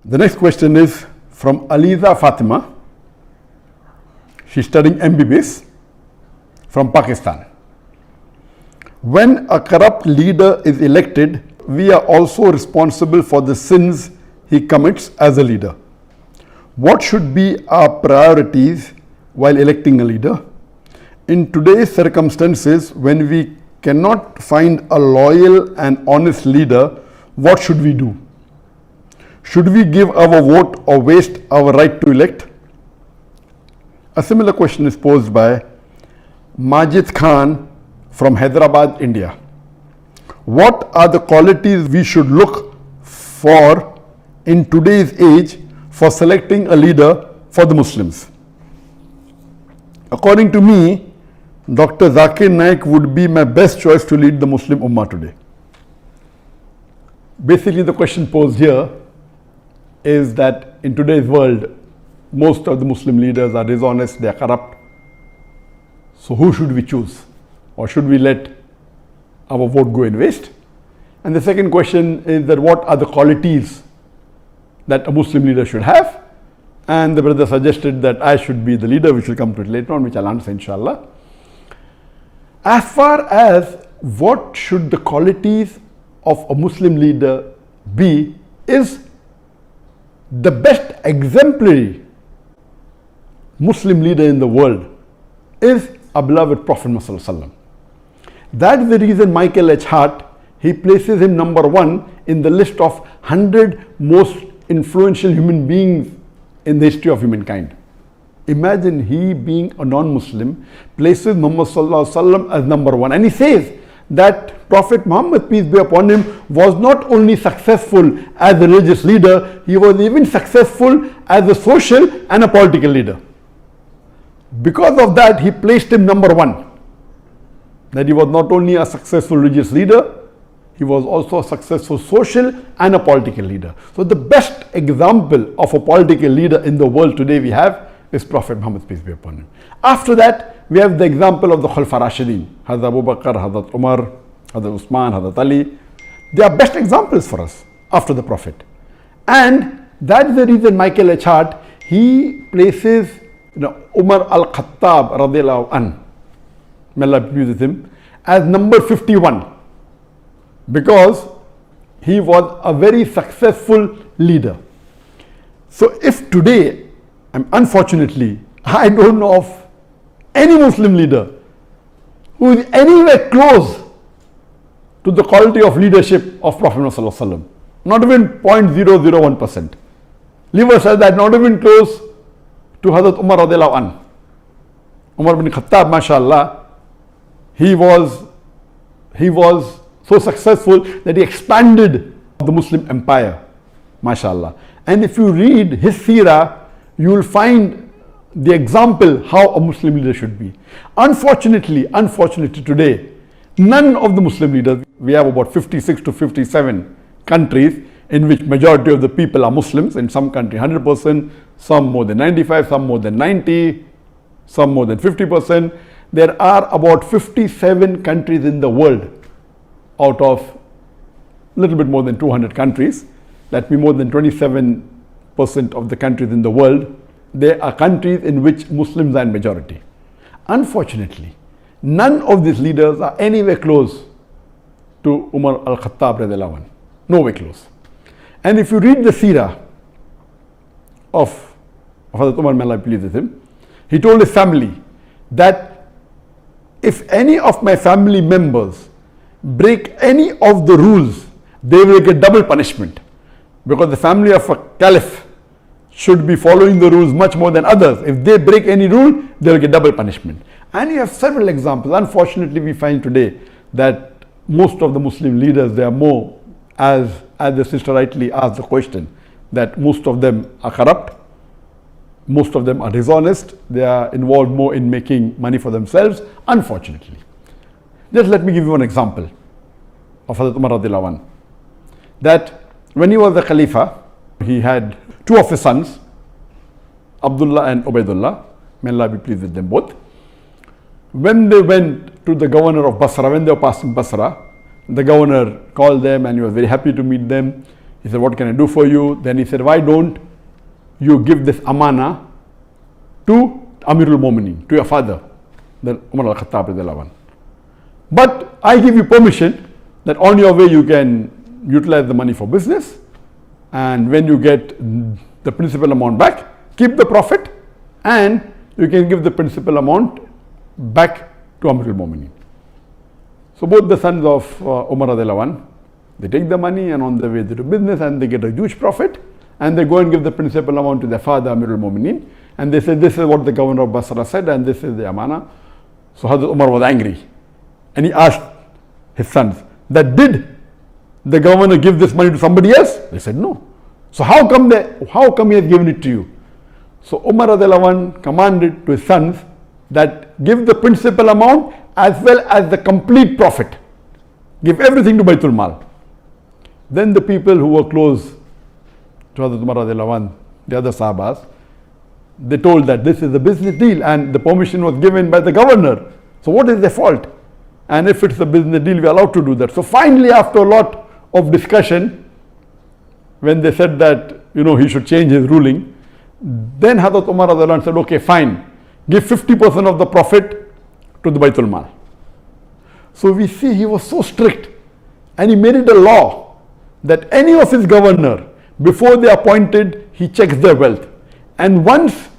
The next question is from Aliza Fatima. She's studying MBBS from Pakistan. When a corrupt leader is elected, we are also responsible for the sins he commits as a leader. What should be our priorities while electing a leader? In today's circumstances, when we cannot find a loyal and honest leader, what should we do? Should we give our vote or waste our right to elect? A similar question is posed by Majid Khan from Hyderabad, India. What are the qualities we should look for in today's age for selecting a leader for the Muslims? According to me, Dr. Zakir Naik would be my best choice to lead the Muslim Ummah today. Basically, the question posed here is that in today's world, most of the Muslim leaders are dishonest, they are corrupt. So who should we choose? Or should we let our vote go in waste? And the second question is that what are the qualities that a Muslim leader should have? And the brother suggested that I should be the leader. We shall come to it later on, which I'll answer inshallah. As far as what should the qualities of a Muslim leader be, is the best exemplary Muslim leader in the world is our beloved Prophet Muhammad. That's the reason Michael H. Hart, he places him number 1 in the list of 100 most influential human beings in the history of humankind. Imagine he being a non-Muslim places Muhammad as number 1, and he says that Prophet Muhammad, peace be upon him, was not only successful as a religious leader, he was even successful as a social and a political leader. Because of that, he placed him number 1. That he was not only a successful religious leader, he was also a successful social and a political leader. So the best example of a political leader in the world today we have is Prophet Muhammad, peace be upon him. After that, we have the example of the Khulafa Rashidin, Hazrat Abu Bakr, Hazrat Umar, Hazrat Usman, Hazrat Ali. They are best examples for us after the Prophet. And that's the reason Michael H. Hart, he places Umar al-Khattab radiallahu anhu, may Allah be pleased with him, as number 51, because he was a very successful leader. So if today, unfortunately, I don't know of any Muslim leader who is anywhere close to the quality of leadership of Prophet Muhammad, not even 0.001%. Leave aside that, not even close to Hazrat Umar radiallahu anhu. Umar bin Khattab, mashallah, he was so successful that he expanded the Muslim empire, mashallah. And if you read his seerah, you will find the example how a Muslim leader should be. Unfortunately today, none of the Muslim leaders, we have about 56 to 57 countries in which majority of the people are Muslims. In some country 100%, some more than 95, some more than 90, some more than 50%. There are about 57 countries in the world out of a little bit more than 200 countries. That means more than 27% of the countries in the world, there are countries in which Muslims are in majority. Unfortunately, none of these leaders are anywhere close to Umar al-Khattab radiallahu anhu. Nowhere close. And if you read the seerah of Hazrat Umar, may Allah be pleased with him, he told his family that if any of my family members break any of the rules, they will get double punishment, because the family of a caliph should be following the rules much more than others. If they break any rule, they will get double punishment. And you have several examples. Unfortunately, we find today that most of the Muslim leaders, they are more, as the sister rightly asked the question, that most of them are corrupt, most of them are dishonest, they are involved more in making money for themselves, unfortunately. Just let me give you an example of Hazrat Umar radiallahu anhu. That when he was the Khalifa, he had 2 of his sons, Abdullah and Ubaidullah, may Allah be pleased with them both. When they went to the governor of Basra, when they were passing Basra, the governor called them and he was very happy to meet them. He said, what can I do for you? Then he said, why don't you give this amana to Amirul Mu'minin, to your father, the Umar al-Khattab radiallahu anhu. But I give you permission that on your way you can utilize the money for business, and when you get the principal amount back, keep the profit, and you can give the principal amount back to Amirul Mu'minin. So both the sons of Umar radiallahu anhu, they take the money, and on the way they do business and they get a huge profit, and they go and give the principal amount to their father Amirul Mu'minin, and they say, this is what the governor of Basra said, and this is the amana. So Hazrat Umar was angry, and he asked his sons that, did the governor give this money to somebody else? They said no. So how come he has given it to you? So Umar radiallahu anhu commanded to his sons that give the principal amount as well as the complete profit. Give everything to Baitul Mal. Then the people who were close to Hazrat Umar radiallahu anhu, the other Sahabas, they told that this is a business deal and the permission was given by the governor. So what is their fault? And if it's a business deal, we are allowed to do that. So finally, after a lot of discussion, when they said that, he should change his ruling, then Hazrat Umar radiallahu anhu said, okay, fine, give 50% of the profit to the Baitul Mal. So we see he was so strict, and he made it a law that any of his governor, before they appointed, he checks their wealth. And once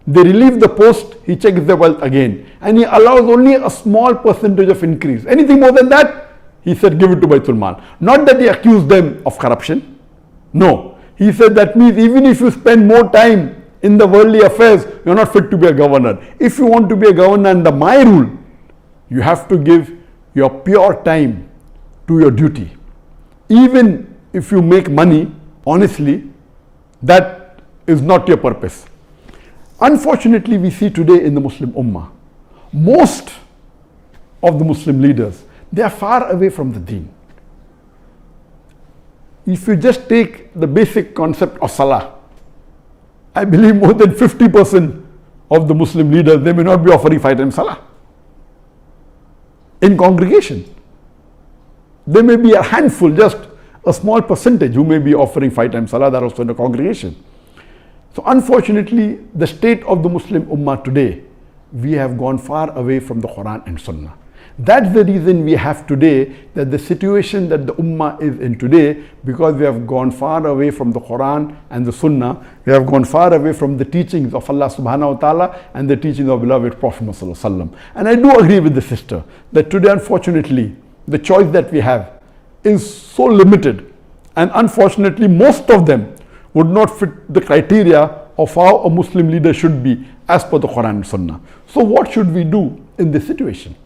they relieve the post, he checks their wealth again. And he allows only a small percentage of increase. Anything more than that, he said, give it to Baitul Mal. Not that he accused them of corruption. No. He said that means even if you spend more time in the worldly affairs, you're not fit to be a governor. If you want to be a governor under my rule, you have to give your pure time to your duty. Even if you make money, honestly, that is not your purpose. Unfortunately, we see today in the Muslim Ummah, most of the Muslim leaders, they are far away from the deen. If you just take the basic concept of Salah, I believe more than 50% of the Muslim leaders, they may not be offering 5 times Salah in congregation. There may be a handful, just a small percentage who may be offering 5 times Salah, that also in a congregation. So unfortunately, the state of the Muslim Ummah today, we have gone far away from the Quran and Sunnah. That's the reason we have today, that the situation that the Ummah is in today, because we have gone far away from the Quran and the Sunnah, we have gone far away from the teachings of Allah subhanahu wa ta'ala and the teachings of beloved Prophet Muhammad sallallahu alaihi wasallam. And I do agree with the sister that today, unfortunately, the choice that we have is so limited, and unfortunately most of them would not fit the criteria of how a Muslim leader should be as per the Quran and Sunnah. So what should we do in this situation?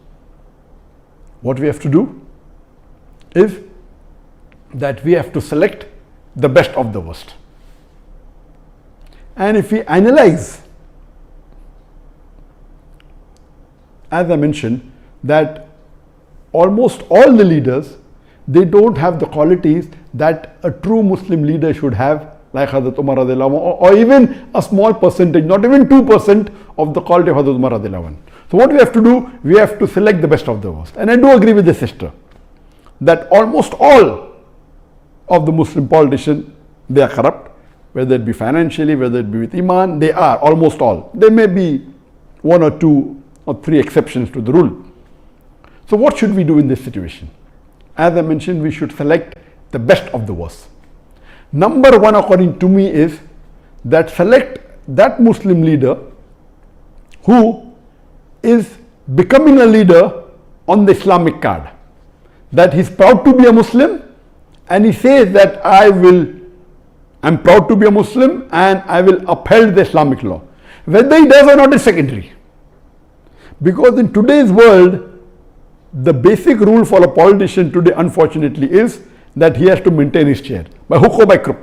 What we have to do is that we have to select the best of the worst. And if we analyze, as I mentioned, that almost all the leaders, they don't have the qualities that a true Muslim leader should have, like Hazrat Umar radiallahu anhu, or even a small percentage, not even 2% of the quality of Hazrat Umar radiallahu anhu. So what we have to do, we have to select the best of the worst. And I do agree with the sister that almost all of the Muslim politicians, they are corrupt, whether it be financially, whether it be with Iman, they are, almost all. There may be 1 or 2 or 3 exceptions to the rule. So what should we do in this situation? As I mentioned, we should select the best of the worst. Number 1, according to me, is that select that Muslim leader who is becoming a leader on the Islamic card. That he's proud to be a Muslim, and he says that I'm proud to be a Muslim and I will uphold the Islamic law. Whether he does or not is secondary. Because in today's world, the basic rule for a politician today, unfortunately, is that he has to maintain his chair by hook or by crook.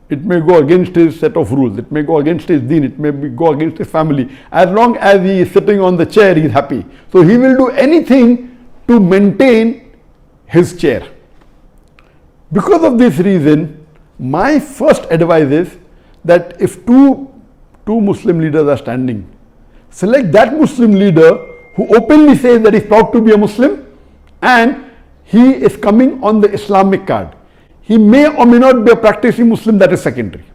It may go against his set of rules, it may go against his deen, it may go against his family. As long as he is sitting on the chair, he is happy. So he will do anything to maintain his chair. Because of this reason, my first advice is that if two Muslim leaders are standing, select that Muslim leader who openly says that he is proud to be a Muslim and he is coming on the Islamic card. He may or may not be a practicing Muslim, that is secondary.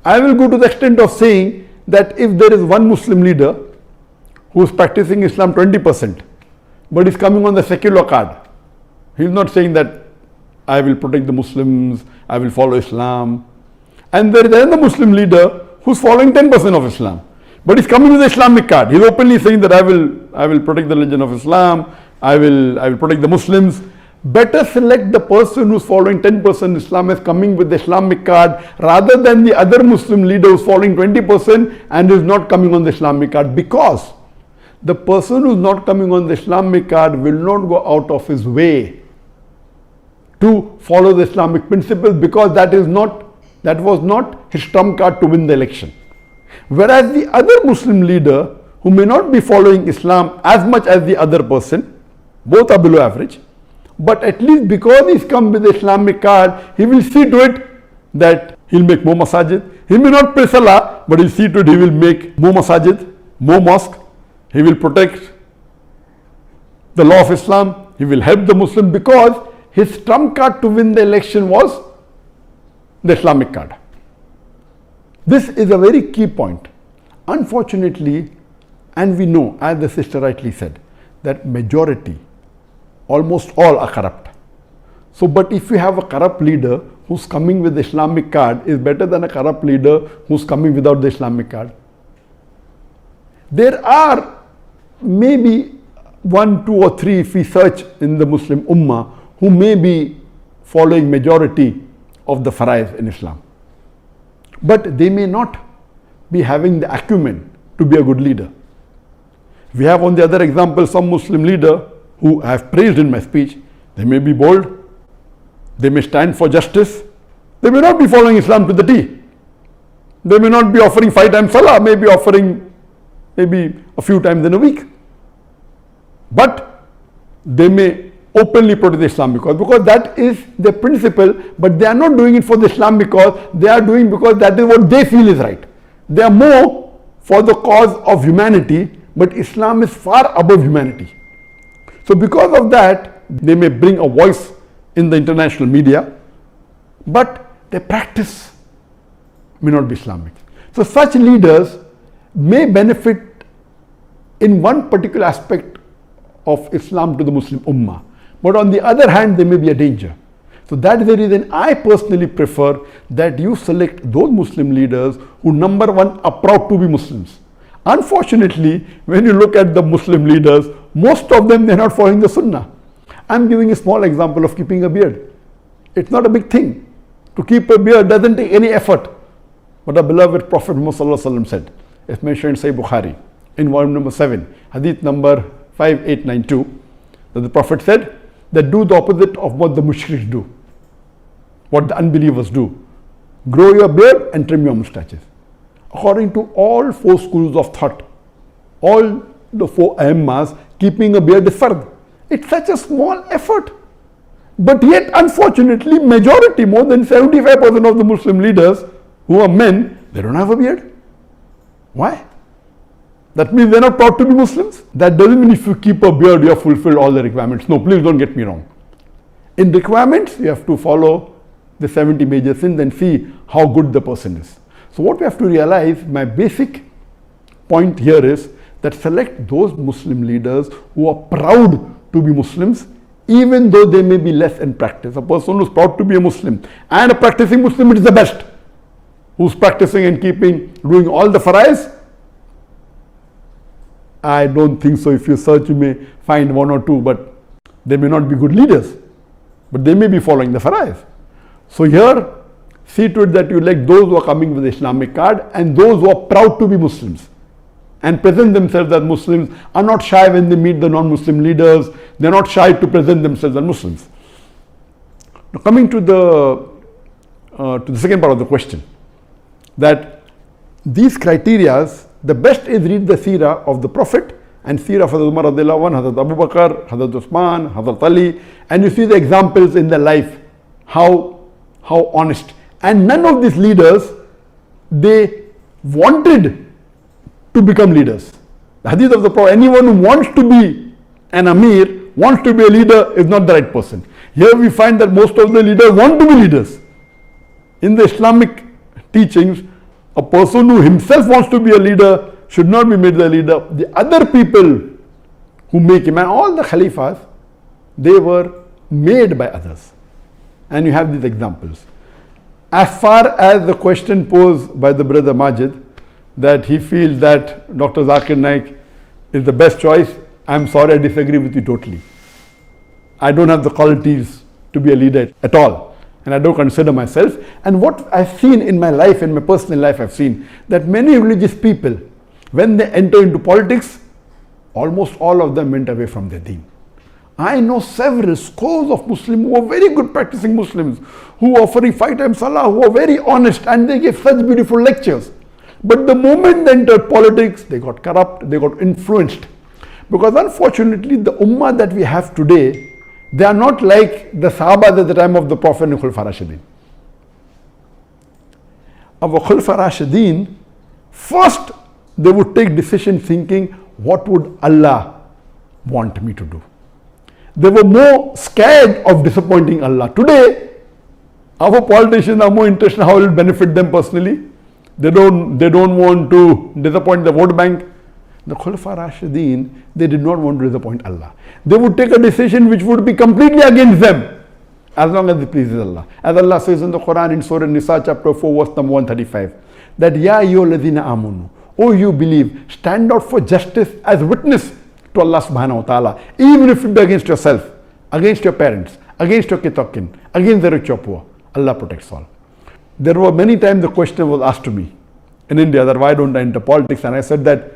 I will go to the extent of saying that if there is one Muslim leader who is practicing Islam 20%, but is coming on the secular card, he is not saying that I will protect the Muslims, I will follow Islam. And there is another Muslim leader who is following 10% of Islam, but is coming with the Islamic card. He is openly saying that I will protect the religion of Islam, I will protect the Muslims. Better select the person who is following 10% Islam as coming with the Islamic card, rather than the other Muslim leader who is following 20% and is not coming on the Islamic card, because the person who is not coming on the Islamic card will not go out of his way to follow the Islamic principles, because that was not his trump card to win the election. Whereas the other Muslim leader, who may not be following Islam as much as the other person, both are below average, but at least because he's come with the Islamic card, he will see to it that he'll make more masajid. He may not pray salah, but he'll see to it he will make more masajid, more mosque. He will protect the law of Islam. He will help the Muslim, because his trump card to win the election was the Islamic card. This is a very key point. Unfortunately, and we know, as the sister rightly said, that majority, almost all are corrupt. So, but if you have a corrupt leader who's coming with the Islamic card, is better than a corrupt leader who's coming without the Islamic card. There are maybe 1, 2 or 3, if we search in the Muslim Ummah, who may be following majority of the farais in Islam. But they may not be having the acumen to be a good leader. We have on the other example some Muslim leader who I have praised in my speech. They may be bold, they may stand for justice, they may not be following Islam to the T. They may not be offering 5 times salah, may be offering maybe a few times in a week. But they may openly protect the Islamic cause, because that is the principle, but they are not doing it for the Islamic cause, they are doing because that is what they feel is right. They are more for the cause of humanity, but Islam is far above humanity. So because of that, they may bring a voice in the international media, but their practice may not be Islamic. So such leaders may benefit in one particular aspect of Islam to the Muslim Ummah, but on the other hand, they may be a danger. So that is the reason I personally prefer that you select those Muslim leaders who, number one, are proud to be Muslims. Unfortunately, when you look at the Muslim leaders, most of them, they're not following the Sunnah. I'm giving a small example of keeping a beard. It's not a big thing. To keep a beard doesn't take any effort. But our beloved Prophet Muhammad said, it's mentioned in Sahih Bukhari, in volume number 7, Hadith number 5892, that the Prophet said that do the opposite of what the mushriks do, what the unbelievers do. Grow your beard and trim your mustaches. According to all 4 schools of thought, all the 4 Aimmas, keeping a beard is fard. It's such a small effort. But yet, unfortunately, majority, more than 75% of the Muslim leaders who are men, they don't have a beard. Why? That means they're not proud to be Muslims. That doesn't mean if you keep a beard, you have fulfilled all the requirements. No, please don't get me wrong. In requirements, you have to follow the 70 major sins and see how good the person is. So what we have to realize, my basic point here is that select those Muslim leaders who are proud to be Muslims, even though they may be less in practice. A person who is proud to be a Muslim and a practicing Muslim, it is the best. Who's practicing and doing all the farais? I don't think so. If you search, you may find 1 or 2, but they may not be good leaders, but they may be following the farais. So here, see to it that you elect those who are coming with the Islamic card and those who are proud to be Muslims and present themselves as Muslims, are not shy when they meet the non-Muslim leaders. They're not shy to present themselves as Muslims. Now coming to the second part of the question, that these criterias, the best is read the seerah of the Prophet and seerah of Hazrat Umar radiallahu anhu, Hazrat Abu Bakr, Hazrat Usman, Hazrat Ali, and you see the examples in their life, how honest. And none of these leaders, they wanted to become leaders. The hadith of the Prophet, anyone who wants to be an Amir, wants to be a leader, is not the right person. Here we find that most of the leaders want to be leaders. In the Islamic teachings, a person who himself wants to be a leader should not be made the leader. The other people who make him, and all the Khalifas, they were made by others. And you have these examples. As far as the question posed by the brother Majid, that he feels that Dr. Zakir Naik is the best choice, I'm sorry, I disagree with you totally. I don't have the qualities to be a leader at all, and I don't consider myself. And what I've seen in my life, in my personal life, I've seen that many religious people, when they enter into politics, almost all of them went away from their deen. I know several scores of Muslims who are very good practicing Muslims, who are offering 5 times salah, who are very honest, and they give such beautiful lectures. But the moment they entered politics, they got corrupt, they got influenced. Because unfortunately, the ummah that we have today, they are not like the Sahabas at the time of the Prophet and Khulafa Rashidin. Our Khulafa Rashidin, first they would take decision thinking, what would Allah want me to do? They were more scared of disappointing Allah. Today, our politicians are more interested in how it will benefit them personally. They don't want to disappoint the vote bank. The Khulafa Rashidin, they did not want to disappoint Allah. They would take a decision which would be completely against them, as long as it pleases Allah. As Allah says in the Quran in Surah Nisa chapter 4 verse number 135, that Ya ayyuhalladhina amanu, oh you believe, stand out for justice as witness to Allah subhanahu wa ta'ala, even if it be against yourself, against your parents, against your kitokin, against the rich or poor. Allah protects all. There were many times the question was asked to me in India that why don't I enter politics, and I said that,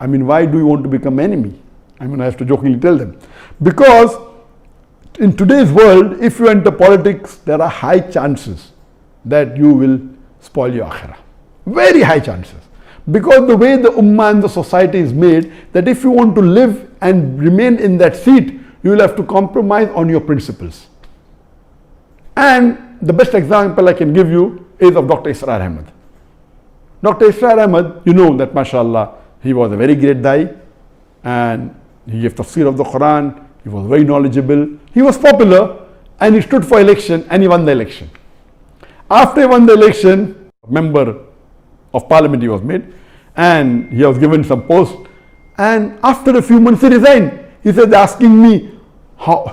I mean, why do you want to become enemy? I mean, I have to jokingly tell them. Because in today's world, if you enter politics, there are high chances that you will spoil your akhirah. Very high chances. Because the way the ummah and the society is made, that if you want to live and remain in that seat, you will have to compromise on your principles. And the best example I can give you is of Dr. Israr Ahmad. Dr. Israr Ahmad, you know that mashallah, he was a very great dai, and he gave tafsir of the Quran, he was very knowledgeable, he was popular, and he stood for election, and he won the election. After he won the election, a member of parliament he was made, and he was given some post, and after a few months he resigned. He said, asking me,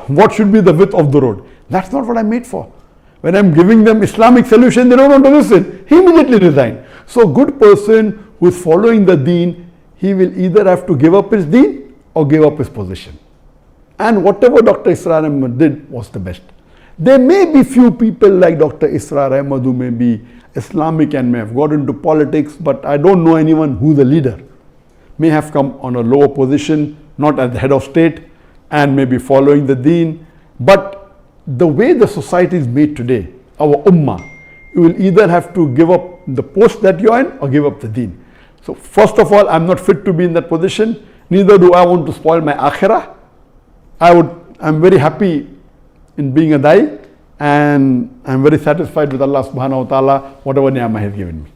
what should be the width of the road? That's not what I'm made for. When I'm giving them Islamic solution, they don't want to listen. He immediately resigned. So a good person who is following the deen, he will either have to give up his deen or give up his position. And whatever Dr. Israr Ahmad did was the best. There may be few people like Dr. Israr Ahmad who may be Islamic and may have got into politics, but I don't know anyone who the leader may have come on a lower position, not as the head of state, and may be following the deen. But the way the society is made today, our ummah, you will either have to give up the post that you are in or give up the deen. So first of all, I'm not fit to be in that position. Neither do I want to spoil my akhirah. I'm very happy in being a dai, and I'm very satisfied with Allah subhanahu wa ta'ala, whatever ni'mah He has given me.